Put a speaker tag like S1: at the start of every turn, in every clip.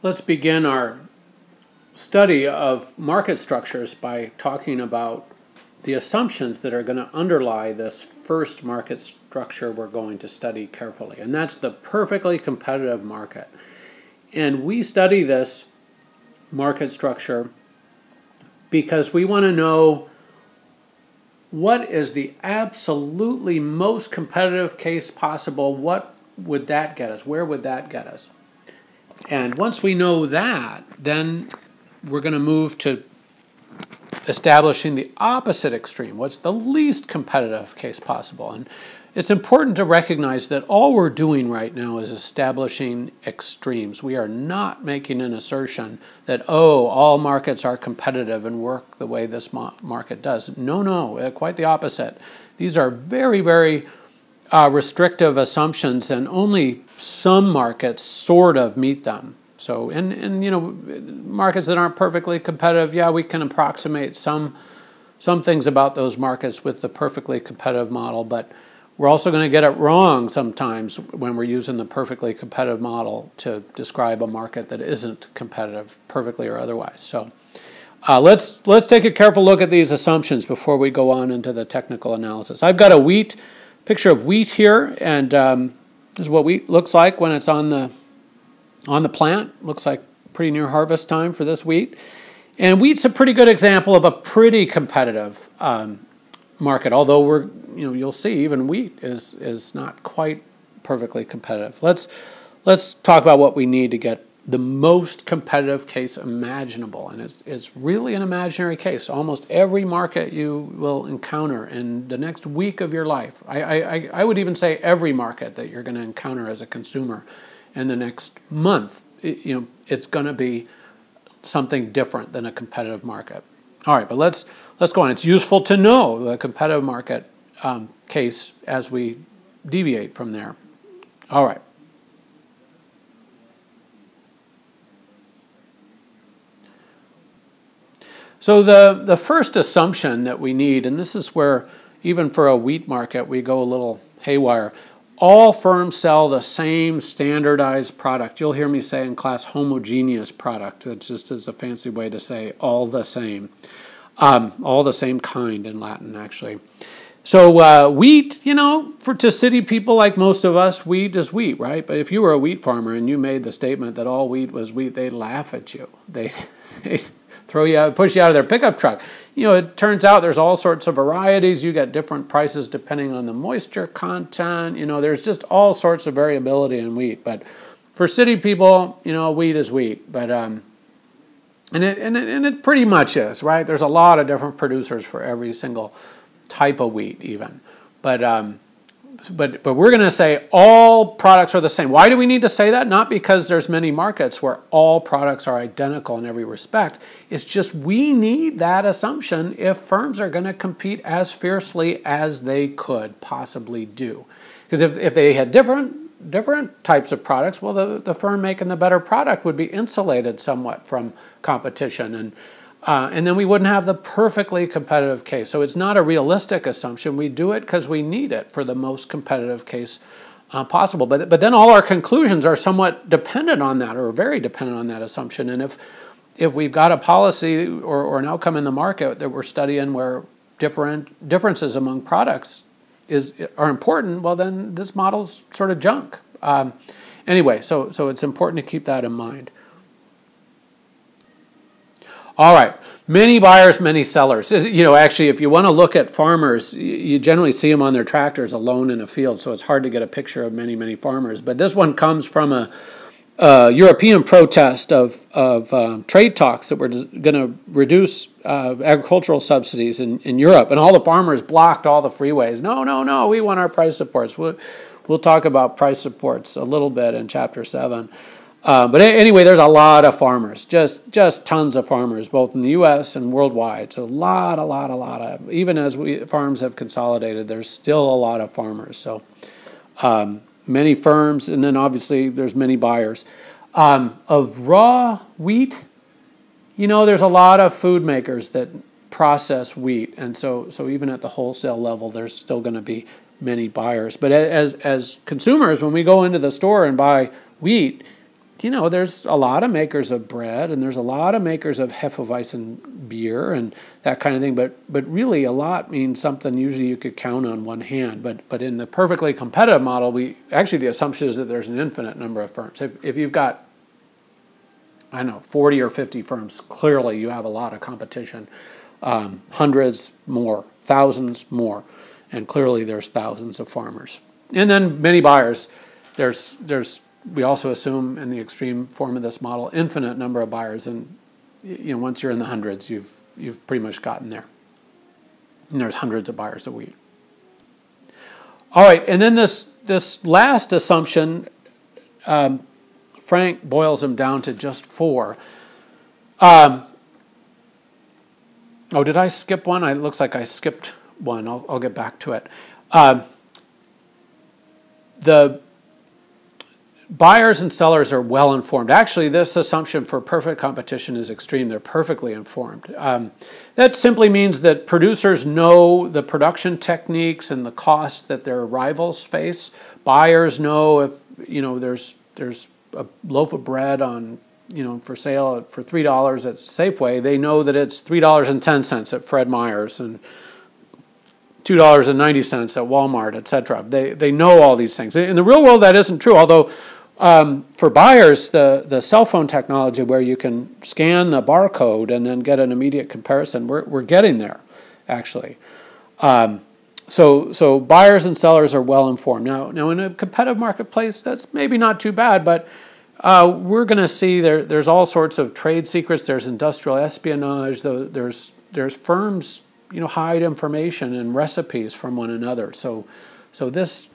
S1: Let's begin our study of market structures by talking about the assumptions that are going to underlie this first market structure we're going to study carefully, and that's the perfectly competitive market. And we study this market structure because we want to know what is the absolutely most competitive case possible. What would that get us? Where would that get us? And once we know that, then we're going to move to establishing the opposite extreme. What's the least competitive case possible? And it's important to recognize that all we're doing right now is establishing extremes. We are not making an assertion that, oh, all markets are competitive and work the way this market does. No, quite the opposite. These are very, very restrictive assumptions, and only some markets sort of meet them. So, and you know, markets that aren't perfectly competitive, yeah, we can approximate some things about those markets with the perfectly competitive model, but we're also going to get it wrong sometimes when we're using the perfectly competitive model to describe a market that isn't competitive, perfectly or otherwise. So, let's take a careful look at these assumptions before we go on into the technical analysis. I've got a picture of wheat here, and this is what wheat looks like when it's on the plant. Looks like pretty near harvest time for this wheat. And wheat's a pretty good example of a pretty competitive market, although you'll see even wheat is not quite perfectly competitive. Let's talk about what we need to get the most competitive case imaginable, and it's really an imaginary case. Almost every market you will encounter in the next week of your life, I would even say every market that you're going to encounter as a consumer in the next month, it's going to be something different than a competitive market. All right, but let's go on. It's useful to know the competitive market case as we deviate from there. All right. So the first assumption that we need, and this is where even for a wheat market we go a little haywire, all firms sell the same standardized product. You'll hear me say in class homogeneous product. It's just as a fancy way to say all the same kind in Latin, actually. So wheat, to city people like most of us, wheat is wheat, right? But if you were a wheat farmer and you made the statement that all wheat was wheat, they'd laugh at you. They'd throw you out, push you out of their pickup truck. It turns out there's all sorts of varieties. You get different prices depending on the moisture content. There's just all sorts of variability in wheat. But for city people, wheat is wheat. But and it pretty much is, right? There's a lot of different producers for every single type of wheat, even. But we're going to say all products are the same. Why do we need to say that? Not because there's many markets where all products are identical in every respect. It's just we need that assumption if firms are going to compete as fiercely as they could possibly do. Because if they had different types of products, well, the firm making the better product would be insulated somewhat from competition, and then we wouldn't have the perfectly competitive case. So it's not a realistic assumption. We do it because we need it for the most competitive case possible. But then all our conclusions are somewhat dependent on that, or very dependent on that assumption. And if we've got a policy or an outcome in the market that we're studying where differences among products are important, well, then this model's sort of junk. Anyway, so it's important to keep that in mind. All right, many buyers, many sellers. Actually, if you want to look at farmers, you generally see them on their tractors alone in a field, so it's hard to get a picture of many, many farmers. But this one comes from a European protest of trade talks that were going to reduce agricultural subsidies in Europe, and all the farmers blocked all the freeways. No, we want our price supports. We'll talk about price supports a little bit in Chapter 7. But anyway, there's a lot of farmers, just tons of farmers, both in the U.S. and worldwide. So a lot of, even as farms have consolidated, there's still a lot of farmers. So many firms, and then obviously there's many buyers. Of raw wheat, there's a lot of food makers that process wheat. And so even at the wholesale level, there's still going to be many buyers. But as consumers, when we go into the store and buy wheat, you know, there's a lot of makers of bread, and there's a lot of makers of Hefeweizen beer and that kind of thing. But really, a lot means something usually you could count on one hand. But in the perfectly competitive model, the assumption is that there's an infinite number of firms. If you've got, I don't know, 40 or 50 firms, clearly you have a lot of competition. Hundreds more, thousands more, and clearly there's thousands of farmers. And then many buyers. We also assume in the extreme form of this model, infinite number of buyers, and you know, once you're in the hundreds, you've pretty much gotten there. And there's hundreds of buyers of wheat. All right, and then this last assumption, Frank boils them down to just 4. Oh, did I skip one? It looks like I skipped one. I'll get back to it. The buyers and sellers are well informed. Actually, this assumption for perfect competition is extreme. They're perfectly informed. That simply means that producers know the production techniques and the costs that their rivals face. Buyers know if, you know, there's a loaf of bread on, you know, for sale for $3 at Safeway. They know that it's $3.10 at Fred Meyer's and $2.90 at Walmart, etc. They know all these things. In the real world, that isn't true, although for buyers, the cell phone technology where you can scan the barcode and then get an immediate comparison, we're getting there, actually. So buyers and sellers are well informed. Now in a competitive marketplace, that's maybe not too bad, but we're going to see there's all sorts of trade secrets. There's industrial espionage. There's firms, you know, hide information and recipes from one another. So this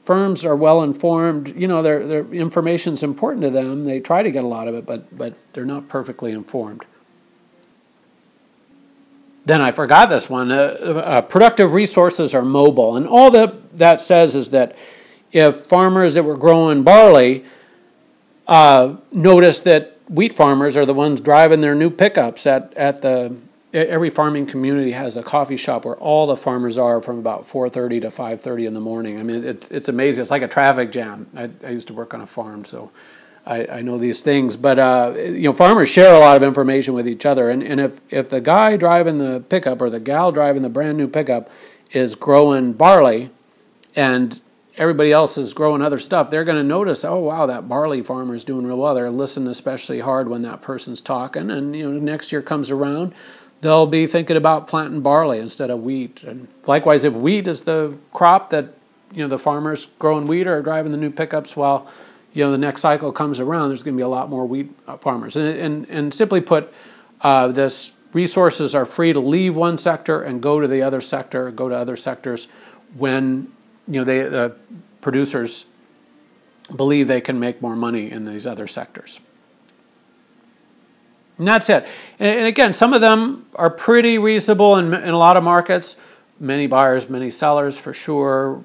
S1: firms are well informed. You know, their information's important to them. They try to get a lot of it, but they're not perfectly informed. Then I forgot this one. Productive resources are mobile, and all that says is that if farmers that were growing barley notice that wheat farmers are the ones driving their new pickups every farming community has a coffee shop where all the farmers are from about 4:30 to 5:30 in the morning. I mean, it's amazing. It's like a traffic jam. I used to work on a farm, so I know these things. But you know, farmers share a lot of information with each other. And if the guy driving the pickup or the gal driving the brand new pickup is growing barley, and everybody else is growing other stuff, they're going to notice, oh wow, that barley farmer is doing real well. They're listening especially hard when that person's talking. And you know, next year comes around, they'll be thinking about planting barley instead of wheat. And likewise, if wheat is the crop that, you know, the farmers growing wheat are driving the new pickups, while, you know, the next cycle comes around, there's going to be a lot more wheat farmers. And simply put, this resources are free to leave one sector and go to the other sector, go to other sectors when, you know, the producers believe they can make more money in these other sectors. And that's it. And again, some of them are pretty reasonable in a lot of markets. Many buyers, many sellers for sure.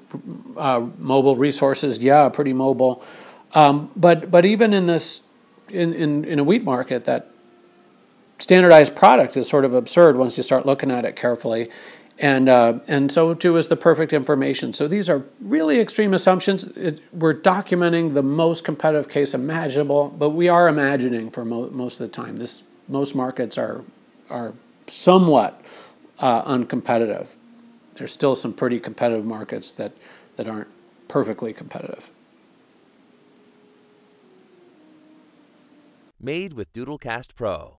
S1: Mobile resources, yeah, pretty mobile. But even in this, in a wheat market, that standardized product is sort of absurd once you start looking at it carefully. And so too is the perfect information. So these are really extreme assumptions. We're documenting the most competitive case imaginable, but we are imagining for most of the time. Most markets are somewhat uncompetitive. There's still some pretty competitive markets that aren't perfectly competitive.
S2: Made with Doodlecast Pro.